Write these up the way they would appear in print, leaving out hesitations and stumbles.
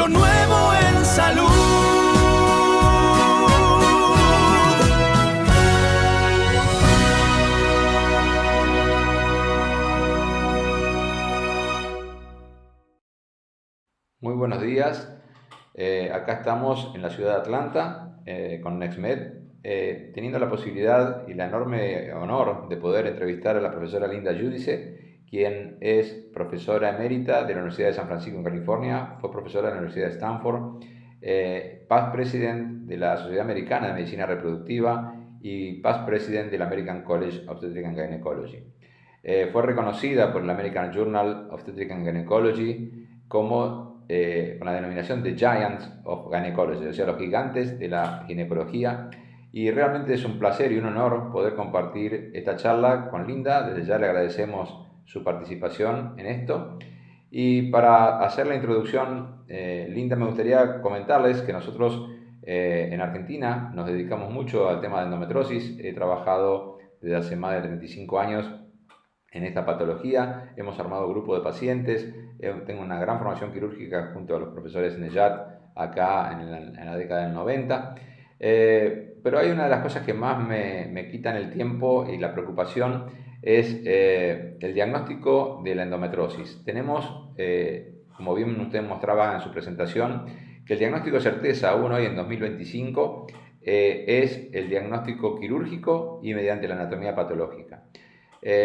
comienzo nuevo en salud. Muy buenos días. Acá estamos en la ciudad de Atlanta con NextMed, teniendo la posibilidad y el enorme honor de poder entrevistar a la profesora Linda Giudice, quien es profesora emérita de la Universidad de San Francisco en California, fue profesora de la Universidad de Stanford, past president de la Sociedad Americana de Medicina Reproductiva y past president del American College of Obstetrics and Gynecology. Fue reconocida por el American Journal of Obstetrics and Gynecology como con la denominación de Giants of Gynecology, o sea, los gigantes de la ginecología, y realmente es un placer y un honor poder compartir esta charla con Linda. Desde ya le agradecemos su participación en esto. Y para hacer la introducción, Linda, me gustaría comentarles que nosotros en Argentina nos dedicamos mucho al tema de endometriosis. He trabajado desde hace más de 35 años en esta patología, hemos armado grupos de pacientes, tengo una gran formación quirúrgica junto a los profesores Nejat acá en la década del 90, pero hay una de las cosas que más me quitan el tiempo y la preocupación es el diagnóstico de la endometriosis. Tenemos, como bien usted mostraba en su presentación, que el diagnóstico de certeza aún hoy en 2025 es el diagnóstico quirúrgico y mediante la anatomía patológica.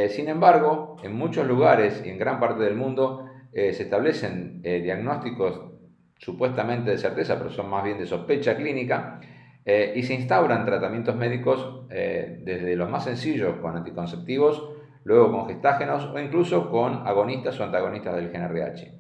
Sin embargo, en muchos lugares y en gran parte del mundo se establecen diagnósticos supuestamente de certeza, pero son más bien de sospecha clínica, y se instauran tratamientos médicos desde los más sencillos con anticonceptivos, luego con gestágenos o incluso con agonistas o antagonistas del GnRH.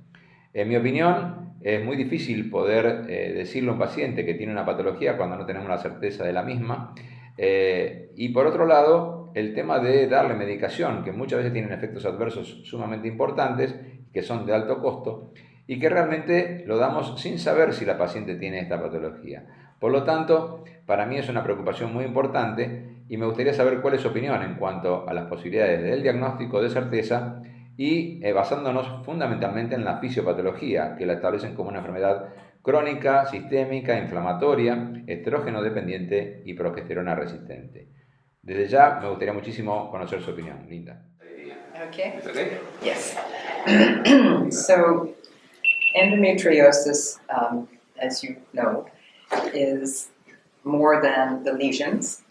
En mi opinión, es muy difícil poder decirle a un paciente que tiene una patología cuando no tenemos la certeza de la misma. Y por otro lado, el tema de darle medicación, que muchas veces tienen efectos adversos sumamente importantes, que son de alto costo, y que realmente lo damos sin saber si la paciente tiene esta patología. Por lo tanto, para mí es una preocupación muy importante y me gustaría saber cuál es su opinión en cuanto a las posibilidades del diagnóstico de certeza y basándonos fundamentalmente en la fisiopatología, que la establecen como una enfermedad crónica, sistémica, inflamatoria, estrógeno dependiente y progesterona resistente. Desde ya me gustaría muchísimo conocer su opinión, Linda. Okay. ¿Es okay? Yes. So, endometriosis, as you know, is more than the lesions.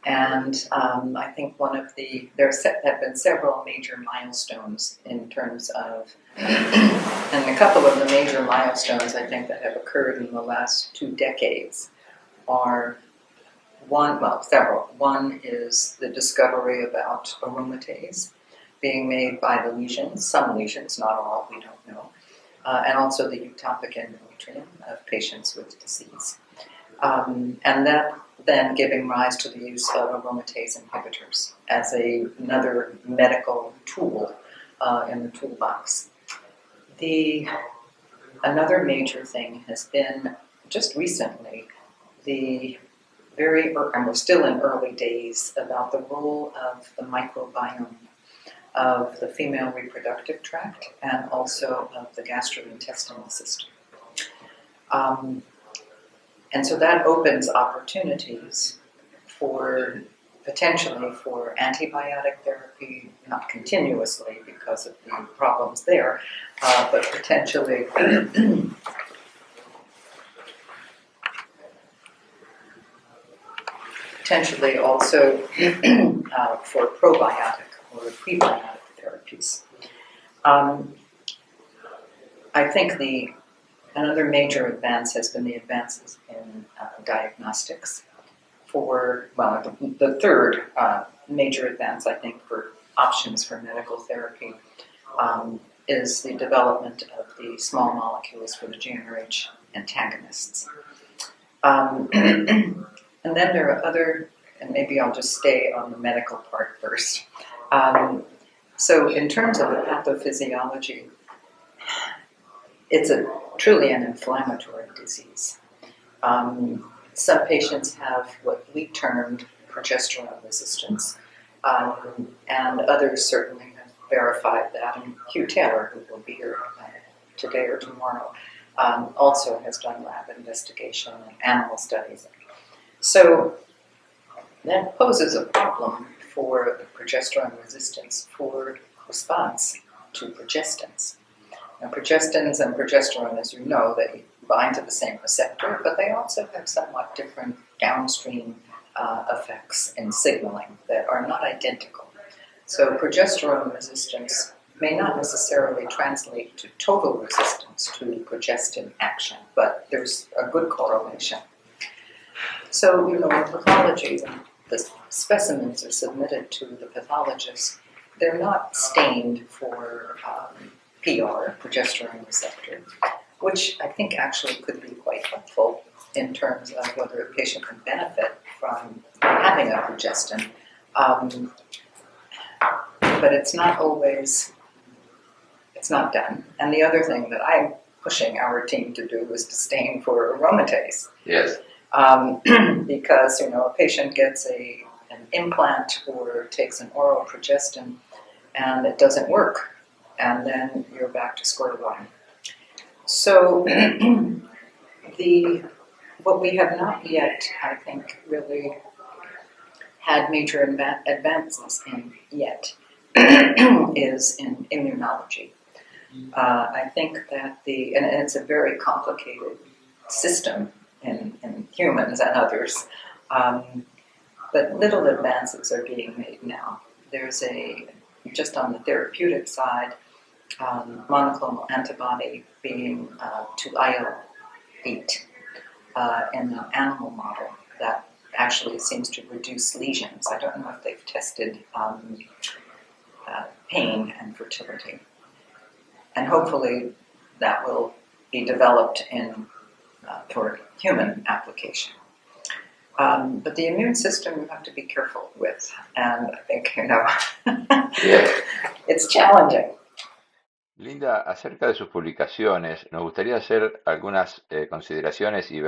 And I think there have been several major milestones in terms of, and a couple of the major milestones I think that have occurred in the last 2 decades are several. One is the discovery about aromatase being made by the lesions, some lesions, not all, we don't know, and also the ectopic endometrium of patients with disease. And that then giving rise to the use of aromatase inhibitors as another medical tool in the toolbox. Another major thing has been just recently and we're still in early days, about the role of the microbiome of the female reproductive tract and also of the gastrointestinal system. And so that opens opportunities potentially for antibiotic therapy, not continuously because of the problems there, but potentially also for probiotic or prebiotic therapies. I think another major advance has been the advances in diagnostics. The third major advance, I think, for options for medical therapy is the development of the small molecules for the GnRH antagonists. And then there are and maybe I'll just stay on the medical part first. So in terms of the pathophysiology, it's truly an inflammatory disease. Some patients have what we termed progesterone resistance, and others certainly have verified that. And Hugh Taylor, who will be here today or tomorrow, also has done lab investigation and animal studies. So that poses a problem for the progesterone resistance for response to progestins. Now, progestins and progesterone, as you know, they bind to the same receptor, but they also have somewhat different downstream effects in signaling that are not identical. So progesterone resistance may not necessarily translate to total resistance to progestin action, but there's a good correlation. So, in pathology, when the specimens are submitted to the pathologist, they're not stained for PR, progesterone receptor, which I think actually could be quite helpful in terms of whether a patient can benefit from having a progestin. But it's not done. And the other thing that I'm pushing our team to do is to stain for aromatase. Yes. Because, a patient gets an implant or takes an oral progestin and it doesn't work. And then you're back to square one. So what we have not yet, I think, really had major advances in yet is in immunology. I think that and it's a very complicated system in humans and others, but little advances are being made now. There's just on the therapeutic side, monoclonal antibody being to IL-8 in an animal model that actually seems to reduce lesions. I don't know if they've tested pain and fertility. And hopefully that will be developed for human application. But the immune system you have to be careful with. And I think, it's challenging. Linda, acerca de sus publicaciones, nos gustaría hacer algunas consideraciones y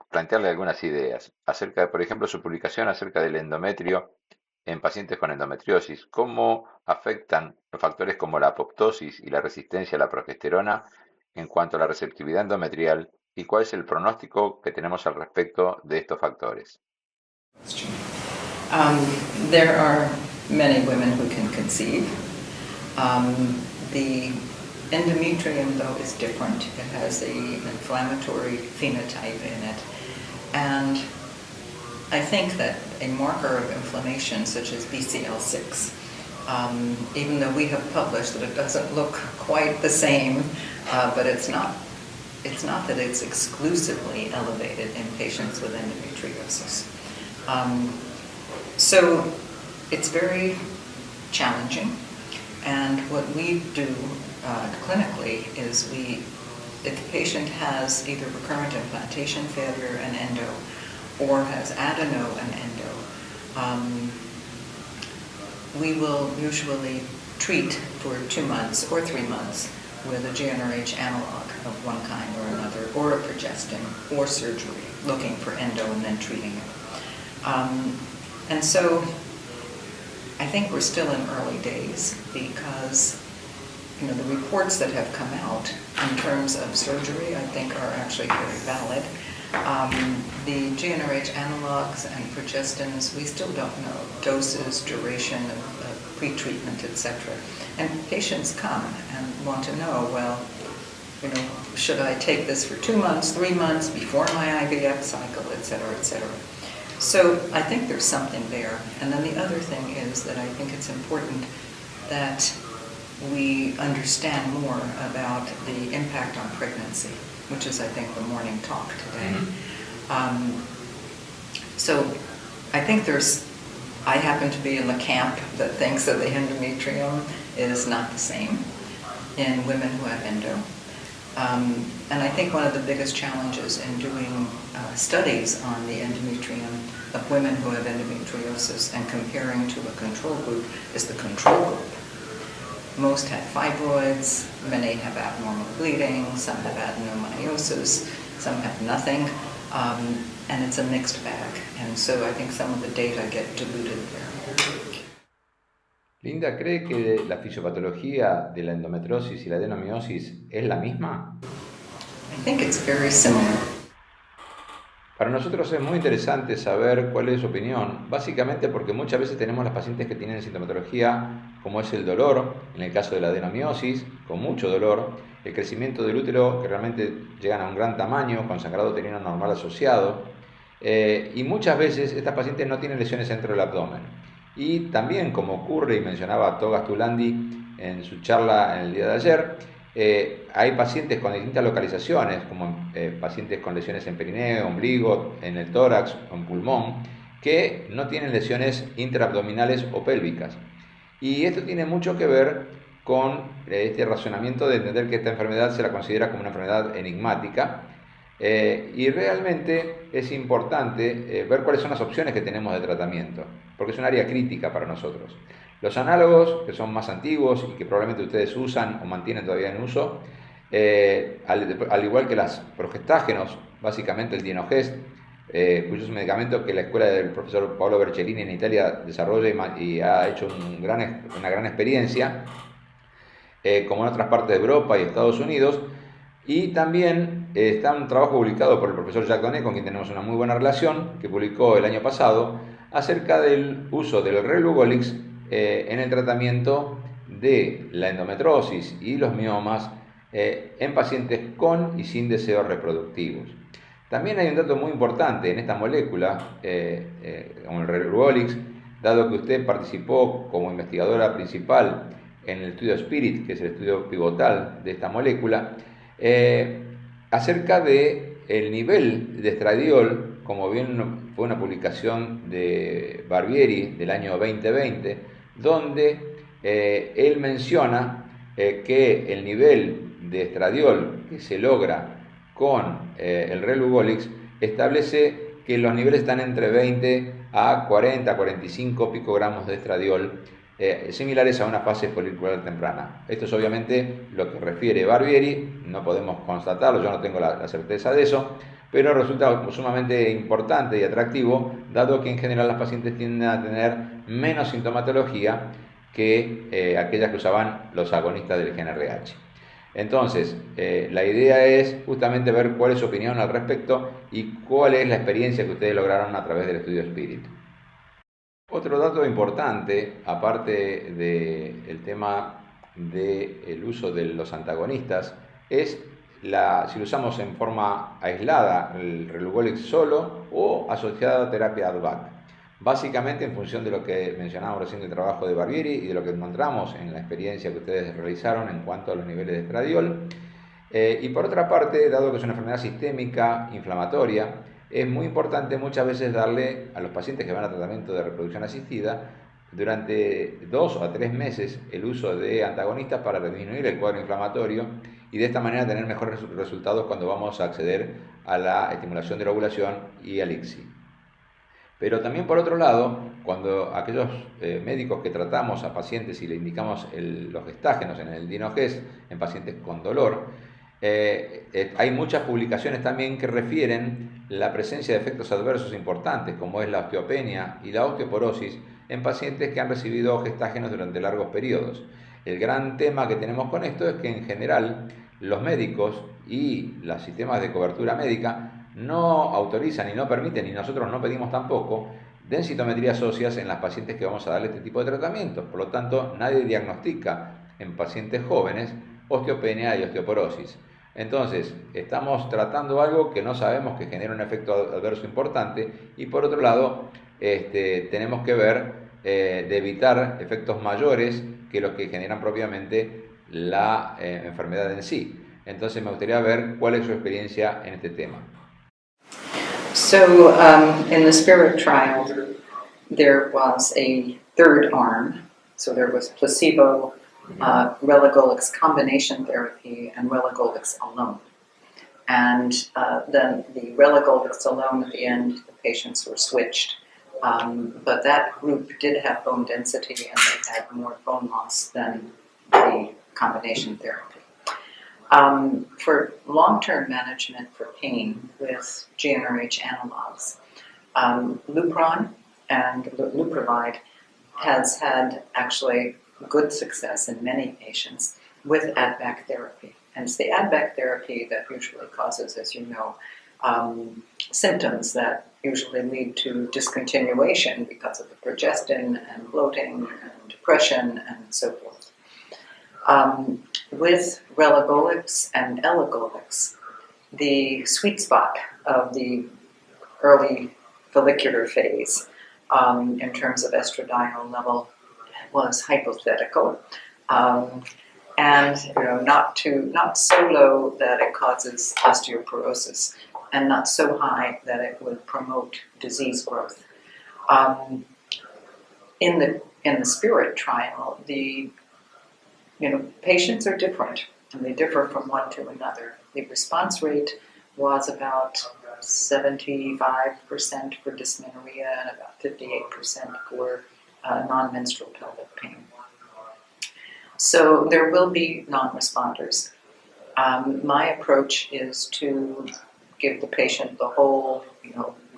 plantearle algunas ideas acerca de, por ejemplo, su publicación acerca del endometrio en pacientes con endometriosis. ¿Cómo afectan los factores como la apoptosis y la resistencia a la progesterona en cuanto a la receptividad endometrial y cuál es el pronóstico que tenemos al respecto de estos factores? There are many women who can conceive. The endometrium, though, is different. It has an inflammatory phenotype in it. And I think that a marker of inflammation, such as BCL6, even though we have published that it doesn't look quite the same, but it's not that it's exclusively elevated in patients with endometriosis. So it's very challenging. And what we do clinically is if the patient has either recurrent implantation failure and endo, or has adeno and endo, we will usually treat for 2 months or 3 months with a GnRH analog of one kind or another, or a progestin, or surgery, looking for endo and then treating it. And so I think we're still in early days because the reports that have come out in terms of surgery, I think, are actually very valid. The GnRH analogs and progestins, we still don't know doses, duration of pretreatment, etc. And patients come and want to know, well, should I take this for 2 months, 3 months, before my IVF cycle, etc., etc. So I think there's something there. And then the other thing is that I think it's important that we understand more about the impact on pregnancy, which is, I think, the morning talk today. So I think I happen to be in the camp that thinks that the endometrium is not the same in women who have endo. And I think one of the biggest challenges in doing studies on the endometrium of women who have endometriosis and comparing to a control group is the control group. Most have fibroids, many have abnormal bleeding, some have adenomyosis, some have nothing, and it's a mixed bag. And so I think some of the data get diluted there. Linda, ¿cree que la fisiopatología de la endometriosis y la adenomiosis es la misma? I think it's very similar. Para nosotros es muy interesante saber cuál es su opinión, básicamente porque muchas veces tenemos las pacientes que tienen sintomatología como es el dolor, en el caso de la adenomiosis, con mucho dolor, el crecimiento del útero que realmente llegan a un gran tamaño, con sangrado uterino normal asociado, y muchas veces estas pacientes no tienen lesiones dentro del abdomen. Y también, como ocurre y mencionaba Toga Stulandi en su charla en el día de ayer, hay pacientes con distintas localizaciones, como pacientes con lesiones en perineo, ombligo, en el tórax o en pulmón, que no tienen lesiones intraabdominales o pélvicas. Y esto tiene mucho que ver con este razonamiento de entender que esta enfermedad se la considera como una enfermedad enigmática. Y realmente es importante ver cuáles son las opciones que tenemos de tratamiento, porque es un área crítica para nosotros. Los análogos, que son más antiguos y que probablemente ustedes usan o mantienen todavía en uso, al igual que los progestágenos, básicamente el Dienogest, cuyo es un medicamento que la escuela del profesor Paolo Bercellini en Italia desarrolla y ha hecho una gran experiencia, como en otras partes de Europa y Estados Unidos. Y también está un trabajo publicado por el profesor Jacques Donnet, con quien tenemos una muy buena relación, que publicó el año pasado, acerca del uso del relugolix en el tratamiento de la endometriosis y los miomas en pacientes con y sin deseos reproductivos. También hay un dato muy importante en esta molécula, como el relugolix, dado que usted participó como investigadora principal en el estudio SPIRIT, que es el estudio pivotal de esta molécula, acerca de el nivel de estradiol, como bien fue una publicación de Barbieri del año 2020, donde él menciona que el nivel de estradiol que se logra con el relugolix establece que los niveles están entre 20 a 40, 45 picogramos de estradiol, similares a una fase folicular temprana. Esto es obviamente lo que refiere Barbieri, no podemos constatarlo, yo no tengo la certeza de eso, pero resulta sumamente importante y atractivo, dado que en general las pacientes tienden a tener menos sintomatología que aquellas que usaban los agonistas del GnRH. Entonces, la idea es justamente ver cuál es su opinión al respecto y cuál es la experiencia que ustedes lograron a través del estudio Spirit. Otro dato importante, aparte del tema del uso de los antagonistas, es si lo usamos en forma aislada, el relugolix solo o asociada a terapia ADVAC. Básicamente en función de lo que mencionábamos recién del trabajo de Barbieri y de lo que encontramos en la experiencia que ustedes realizaron en cuanto a los niveles de estradiol. Y por otra parte, dado que es una enfermedad sistémica inflamatoria, es muy importante muchas veces darle a los pacientes que van a tratamiento de reproducción asistida durante 2 a 3 meses el uso de antagonistas para disminuir el cuadro inflamatorio y de esta manera tener mejores resultados cuando vamos a acceder a la estimulación de la ovulación y al ICSI. Pero también por otro lado, cuando aquellos médicos que tratamos a pacientes y le indicamos los gestágenos en el Dienogest en pacientes con dolor, hay muchas publicaciones también que refieren la presencia de efectos adversos importantes, como es la osteopenia y la osteoporosis, en pacientes que han recibido gestágenos durante largos periodos. El gran tema que tenemos con esto es que en general los médicos y los sistemas de cobertura médica no autorizan y no permiten, y nosotros no pedimos tampoco, densitometrías óseas en las pacientes que vamos a darle este tipo de tratamientos. Por lo tanto, nadie diagnostica en pacientes jóvenes osteopenia y osteoporosis. Entonces, estamos tratando algo que no sabemos que genera un efecto adverso importante y por otro lado, tenemos que ver de evitar efectos mayores que los que generan propiamente la enfermedad en sí. Entonces, me gustaría ver cuál es su experiencia en este tema. So, in the SPIRIT trial, there was a third arm. So there was placebo, relugolix combination therapy, and relugolix alone. And then the relugolix alone, at the end, the patients were switched. But that group did have bone density and they had more bone loss than the combination therapy. For long-term management for pain with GnRH analogs, Lupron and Leuprolide has had actually good success in many patients with ADVAC therapy. And it's the ADVEC therapy that usually causes, as you know, symptoms that usually lead to discontinuation because of the progestin and bloating and depression and so forth. With relugolix and elagolix, the sweet spot of the early follicular phase in terms of estradiol level was hypothetical, and not so low that it causes osteoporosis, and not so high that it would promote disease growth. In the SPIRIT trial, the patients are different, and they differ from one to another. The response rate was about 75% for dysmenorrhea and about 58% for non-menstrual pelvic pain. So there will be non-responders. My approach is to give the patient the whole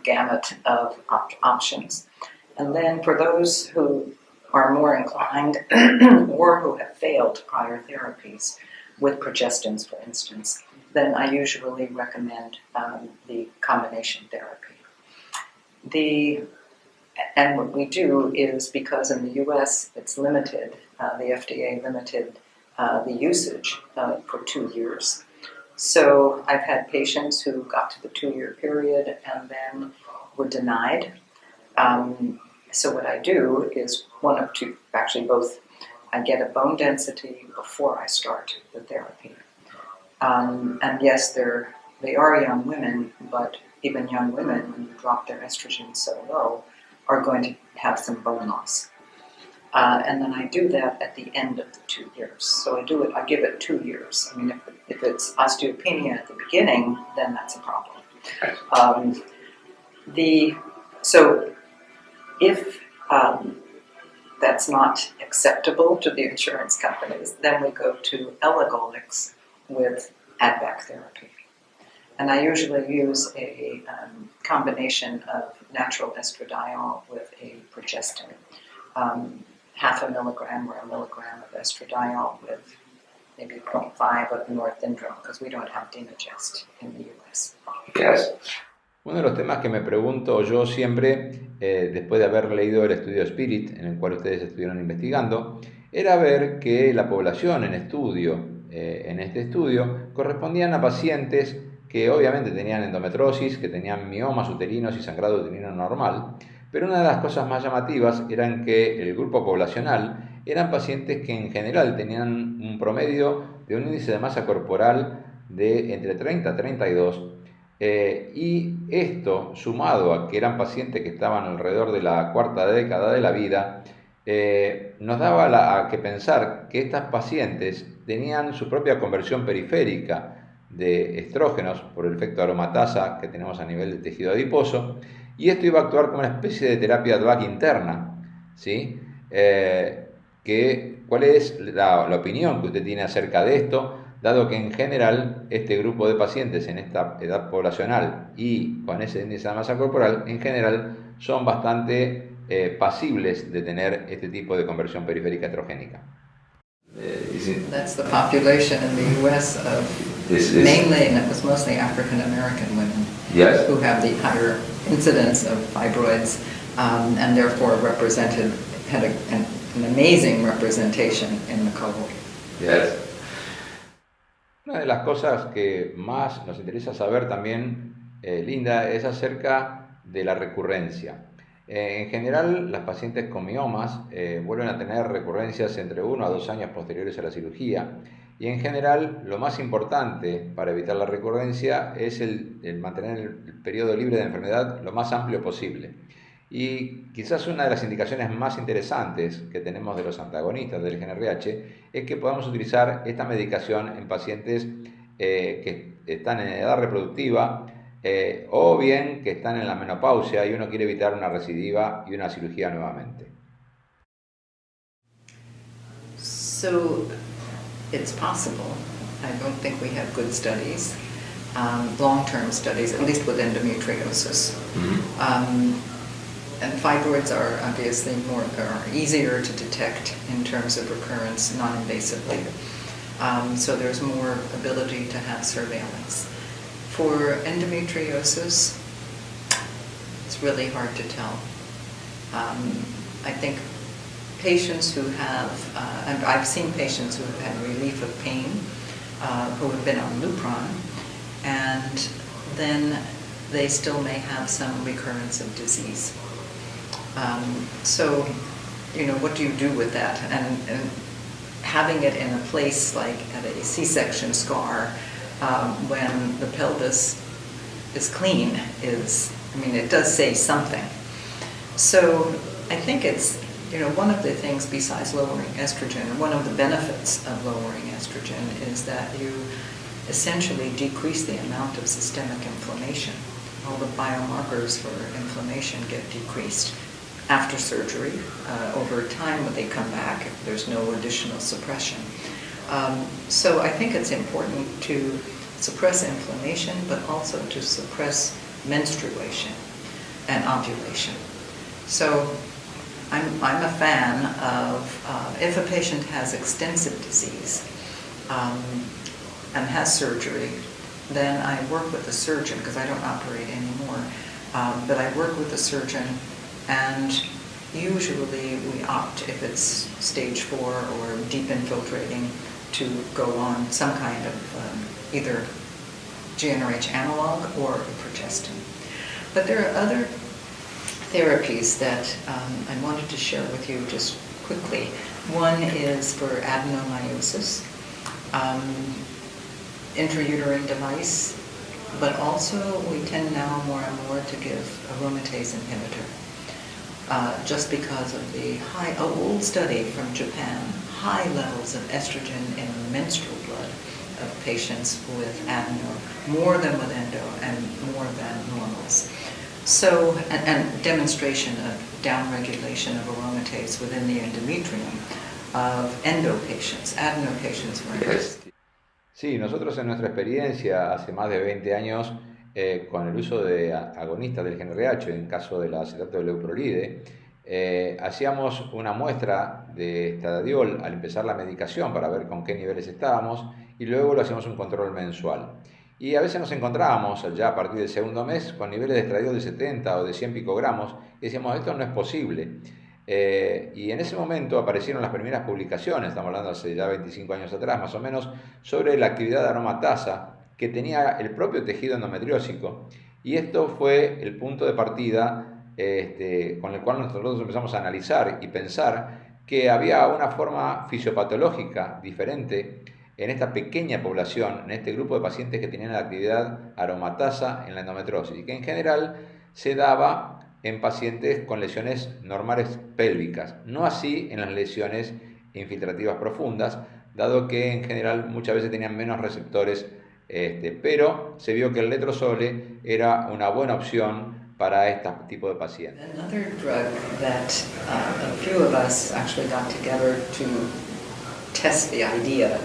gamut of options. And then for those who are more inclined or who have failed prior therapies with progestins, for instance, then I usually recommend the combination therapy. And what we do is, because in the US it's limited, the FDA limited the usage for 2 years. So I've had patients who got to the 2-year period and then were denied. So what I do is one of two, actually both. I get a bone density before I start the therapy. And yes, they are young women, but even young women, when you drop their estrogen so low, are going to have some bone loss. And then I do that at the end of the 2 years. So I give it 2 years. I mean, if it's osteopenia at the beginning, then that's a problem. So if that's not acceptable to the insurance companies, then we go to elagolix with ADVEC therapy. And I usually use a combination of natural estradiol with a progestin. 0.5 milligram or 1 milligram of estradiol with maybe 0.5 of norethindrone, because we don't have Dinagest in the US. Yes. Uno de los temas que me pregunto yo siempre, después de haber leído el estudio Spirit, en el cual ustedes estuvieron investigando, era ver que la población en este estudio, correspondían a pacientes que obviamente tenían endometriosis, que tenían miomas uterinos y sangrado uterino normal, pero una de las cosas más llamativas eran que el grupo poblacional eran pacientes que en general tenían un promedio de un índice de masa corporal de entre 30 a 32, y esto, sumado a que eran pacientes que estaban alrededor de la cuarta década de la vida, nos daba a que pensar que estas pacientes tenían su propia conversión periférica de estrógenos por el efecto aromatasa que tenemos a nivel del tejido adiposo, y esto iba a actuar como una especie de terapia ADVAC interna, ¿sí? ¿Cuál es la opinión que usted tiene acerca de esto, dado que en general este grupo de pacientes en esta edad poblacional y con ese índice de masa corporal, en general son bastante pasibles de tener este tipo de conversión periférica estrogénica? That's the population in the US of mainly, and it was mostly African American women, yes, who have the higher incidence of fibroids, and therefore had an amazing representation in the cohort. Yes. Una de las cosas que más nos interesa saber también, Linda, es acerca de la recurrencia. En general, las pacientes con miomas vuelven a tener recurrencias entre 1 a 2 años posteriores a la cirugía, y en general lo más importante para evitar la recurrencia es el mantener el periodo libre de enfermedad lo más amplio posible. Y quizás una de las indicaciones más interesantes que tenemos de los antagonistas del GnRH es que podamos utilizar esta medicación en pacientes que están en edad reproductiva, o bien que están en la menopausia y uno quiere evitar una recidiva y una cirugía nuevamente. So it's possible. I don't think we have good studies, long-term studies, at least with endometriosis. Mm-hmm. And fibroids are obviously easier to detect in terms of recurrence non-invasively. So there's more ability to have surveillance. For endometriosis, it's really hard to tell. I think patients who have, and I've seen patients who have had relief of pain, who have been on Lupron, and then they still may have some recurrence of disease. So, what do you do with that? And having it in a place like at a C-section scar, when the pelvis is clean, it does say something. So I think it's, one of the things besides lowering estrogen, one of the benefits of lowering estrogen is that you essentially decrease the amount of systemic inflammation. All the biomarkers for inflammation get decreased after surgery. Over time, when they come back, if there's no additional suppression. So I think it's important to suppress inflammation, but also to suppress menstruation and ovulation. So I'm a fan of, if a patient has extensive disease and has surgery, then I work with the surgeon, because I don't operate anymore, but I work with the surgeon, and usually we opt, if it's stage 4 or deep infiltrating, to go on some kind of either GnRH analog or progestin. But there are other therapies that I wanted to share with you just quickly. One is for adenomyosis, intrauterine device, but also we tend now more and more to give aromatase inhibitor. Just because of the old study from Japan, high levels of estrogen in menstrual blood of patients with adeno, more than with endo and more than normals. So, and demonstration of downregulation of aromatase within the endometrium of endo patients, adeno patients were interested. Sí, nosotros en nuestra experiencia hace más de 20 años con el uso de agonistas del GnRH, en caso del acetato de leuprolide, hacíamos una muestra de estradiol al empezar la medicación para ver con qué niveles estábamos y luego lo hacíamos un control mensual. Y a veces nos encontrábamos ya a partir del segundo mes con niveles de estradiol de 70 o de 100 picogramos y decíamos, esto no es posible. Y en ese momento aparecieron las primeras publicaciones, estamos hablando hace ya 25 años atrás más o menos, sobre la actividad de aromatasa que tenía el propio tejido endometriósico, y esto fue el punto de partida con el cual nosotros empezamos a analizar y pensar que había una forma fisiopatológica diferente en esta pequeña población, en este grupo de pacientes que tenían la actividad aromatasa en la endometriosis, y que en general se daba en pacientes con lesiones normales pélvicas, no así en las lesiones infiltrativas profundas, dado que en general muchas veces tenían menos receptores, pero se vio que el letrozole era una buena opción para este tipo de pacientes. Another drug that a few of us actually got together to test the idea.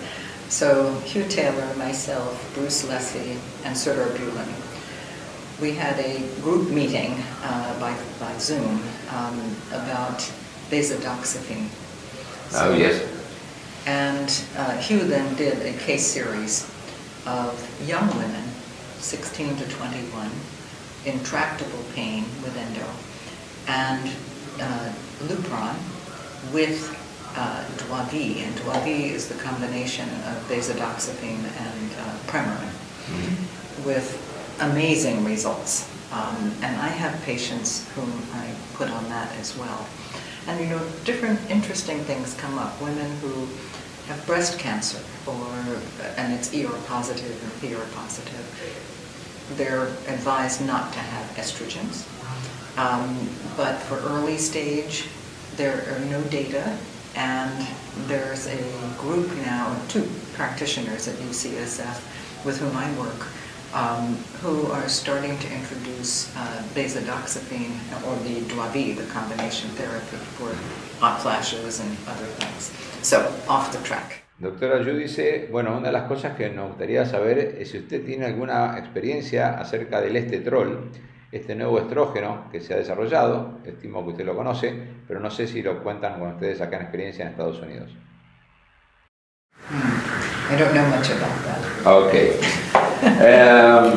So Hugh Taylor, myself, Bruce Leslie, and Serdar Bulan, we had a group meeting by Zoom about vasodoxifene. Oh, yes. And Hugh then did a case series of young women, 16 to 21, intractable pain with endo, and Lupron with Dwavi, and Dwavi is the combination of vasodoxifene and Premarin, with amazing results. And I have patients whom I put on that as well. And different interesting things come up. Women who have breast cancer, and it's ER positive or PR positive, they're advised not to have estrogens. But for early stage, there are no data, and there's a group now, 2 practitioners at UCSF with whom I work, who are starting to introduce vasodoxifene, or the Dwavi, the combination therapy for hot flashes and other things. So, off the track. Doctora Giudice, bueno, una de las cosas que nos gustaría saber es si usted tiene alguna experiencia acerca del estetrol, este nuevo estrógeno que se ha desarrollado. Estimo que usted lo conoce, pero no sé si lo cuentan con ustedes acá en experiencia en Estados Unidos. I don't know much about that. Ok. Em,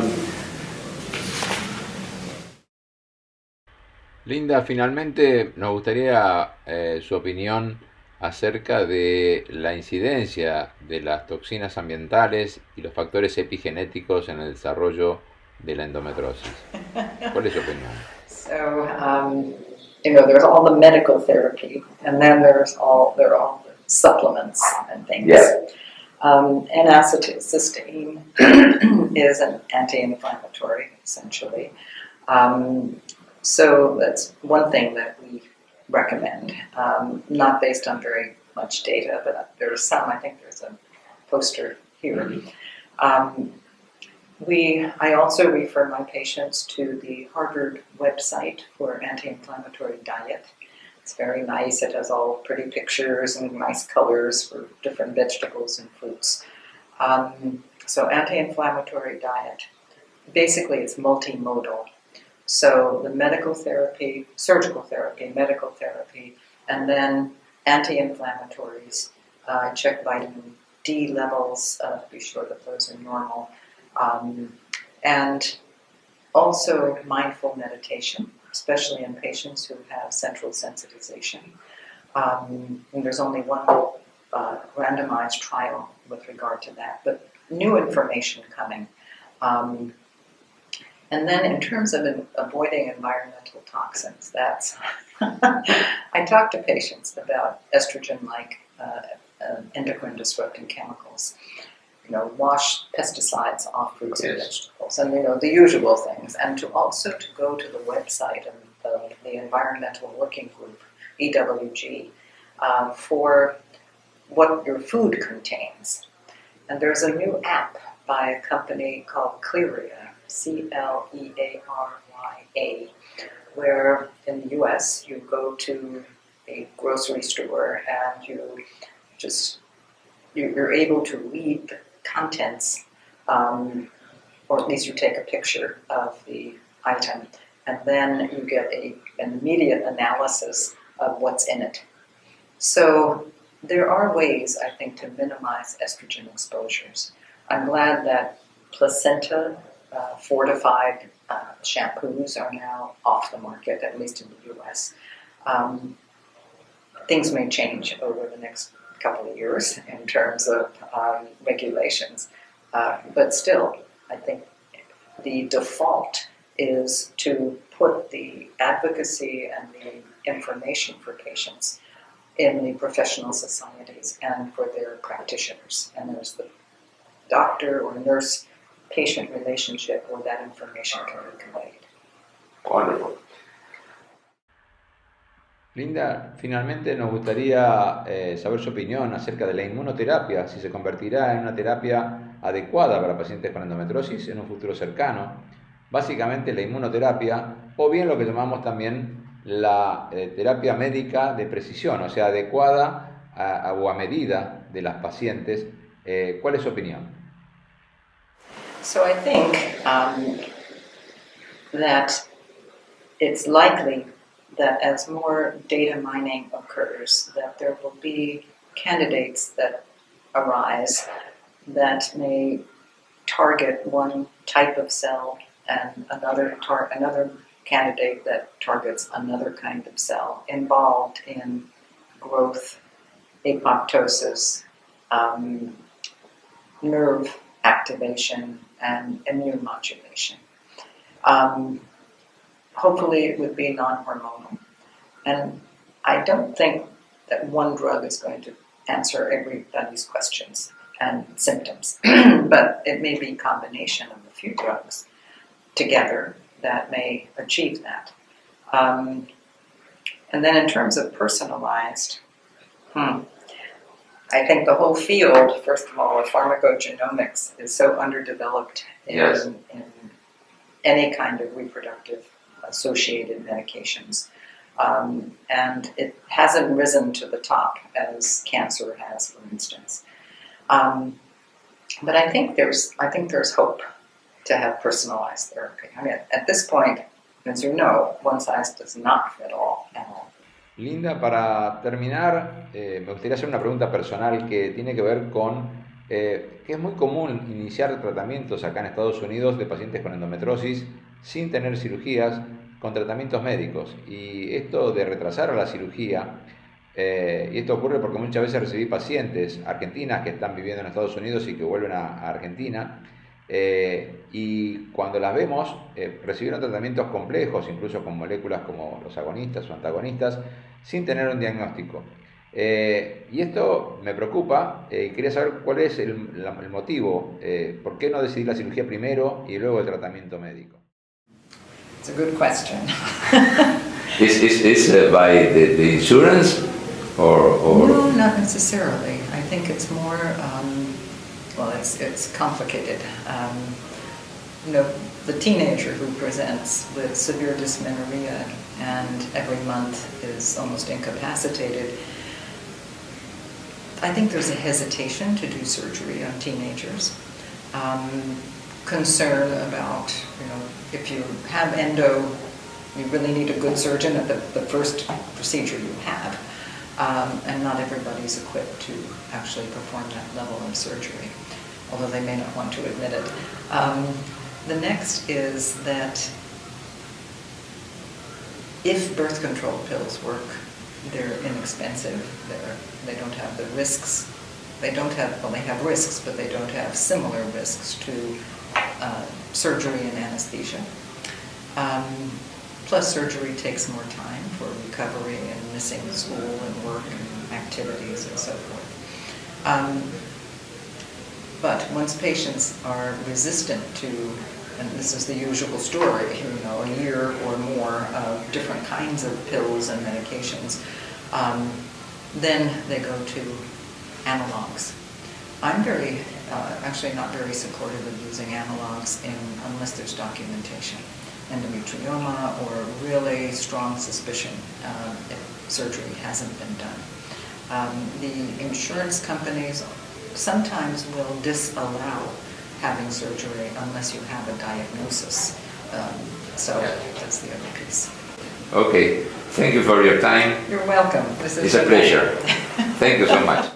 Linda, finalmente nos gustaría su opinión acerca de la incidencia de las toxinas ambientales y los factores epigenéticos en el desarrollo de la endometriosis. ¿Cuál es su opinión? So, there's all the medical therapy, and then there are all the supplements and things. Yeah. N-acetylcysteine is an anti-inflammatory, essentially. So that's one thing that we recommend, not based on very much data, but there's some. I think there's a poster here. I also refer my patients to the Harvard website for anti-inflammatory diet. It's very nice. It has all pretty pictures and nice colors for different vegetables and fruits. So anti-inflammatory diet, basically it's multimodal. So the medical therapy, surgical therapy, medical therapy, and then anti-inflammatories. I check vitamin D levels to be sure that those are normal. And also mindful meditation, especially in patients who have central sensitization. And there's only one randomized trial with regard to that, but new information coming. And then in terms of avoiding environmental toxins, that's I talk to patients about estrogen-like endocrine disrupting chemicals. Wash pesticides off fruits and vegetables, and the usual things. And to go to the website of the Environmental Working Group, EWG, for what your food contains. And there's a new app by a company called Clearia, Clearya, where in the US you go to a grocery store and you're able to read the contents, or at least you take a picture of the item, and then you get an immediate analysis of what's in it. So there are ways, I think, to minimize estrogen exposures. I'm glad that placenta fortified shampoos are now off the market, at least in the US. Things may change over the next couple of years in terms of regulations, but still, I think the default is to put the advocacy and the information for patients in the professional societies and for their practitioners. And there's the doctor or nurse-patient relationship where that information can be conveyed. Wonderful. Linda, finalmente nos gustaría saber su opinión acerca de la inmunoterapia, si se convertirá en una terapia adecuada para pacientes con endometriosis en un futuro cercano. Básicamente la inmunoterapia, o bien lo que llamamos también la terapia médica de precisión, o sea, adecuada o a medida de las pacientes. ¿Cuál es su opinión? So I think that it's likely that as more data mining occurs, that there will be candidates that arise that may target one type of cell and another candidate that targets another kind of cell involved in growth, apoptosis, nerve activation, and immune modulation. Hopefully it would be non-hormonal. And I don't think that one drug is going to answer everybody's questions and symptoms, but it may be a combination of a few drugs together that may achieve that. And then in terms of personalized, I think the whole field, first of all, of pharmacogenomics is so underdeveloped in any kind of reproductive associated medications. And it hasn't risen to the top as cancer has, for instance. But I think there's hope to have personalized therapy. I mean, at this point, as you know, one size does not fit all at all. Linda, para terminar, me gustaría hacer una pregunta personal que tiene que ver con que es muy común iniciar tratamientos acá en Estados Unidos de pacientes con endometriosis sin tener cirugías, con tratamientos médicos. Y esto de retrasar la cirugía, y esto ocurre porque muchas veces recibí pacientes argentinas que están viviendo en Estados Unidos y que vuelven a Argentina, y cuando las vemos, recibieron tratamientos complejos, incluso con moléculas como los agonistas o antagonistas, sin tener un diagnóstico. Y esto me preocupa, y quería saber cuál es el motivo, por qué no decidir la cirugía primero y luego el tratamiento médico. It's a good question. Is by the insurance or No, not necessarily. I think it's more, well, it's complicated. The teenager who presents with severe dysmenorrhea and every month is almost incapacitated, I think there's a hesitation to do surgery on teenagers. Concern about, if you have endo, you really need a good surgeon at the first procedure you have. And not everybody's equipped to actually perform that level of surgery, although they may not want to admit it. The next is that if birth control pills work, they're inexpensive, they don't have the risks. They have risks, but they don't have similar risks to surgery and anesthesia. Plus, surgery takes more time for recovery and missing school and work and activities and so forth. But once patients are resistant to, and this is the usual story, a year or more of different kinds of pills and medications, then they go to analogs. I'm actually not very supportive of using analogs unless there's documentation. Endometrioma or really strong suspicion if surgery hasn't been done. The insurance companies sometimes will disallow having surgery unless you have a diagnosis. So that's the other piece. Okay, thank you for your time. You're welcome. It's a pleasure. Thank you so much.